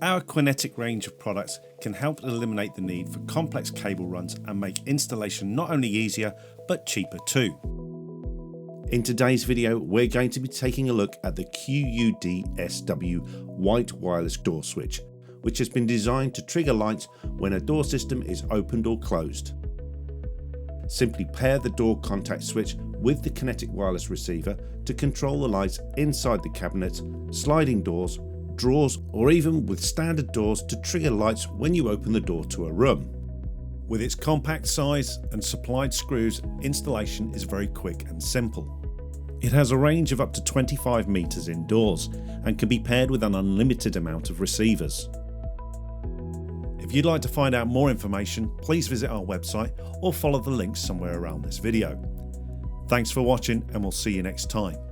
Our Quinetic range of products can help eliminate the need for complex cable runs and make installation not only easier but cheaper too. In today's video, we're going to be taking a look at the QUDSW white wireless door switch, which has been designed to trigger lights when a door system is opened or closed. Simply pair the door contact switch with the Quinetic wireless receiver to control the lights inside the cabinet, sliding doors, drawers, or even with standard doors to trigger lights when you open the door to a room. With its compact size and supplied screws, installation is very quick and simple. It has a range of up to 25 meters indoors and can be paired with an unlimited amount of receivers. If you'd like to find out more information, please visit our website or follow the links somewhere around this video. Thanks for watching, and we'll see you next time.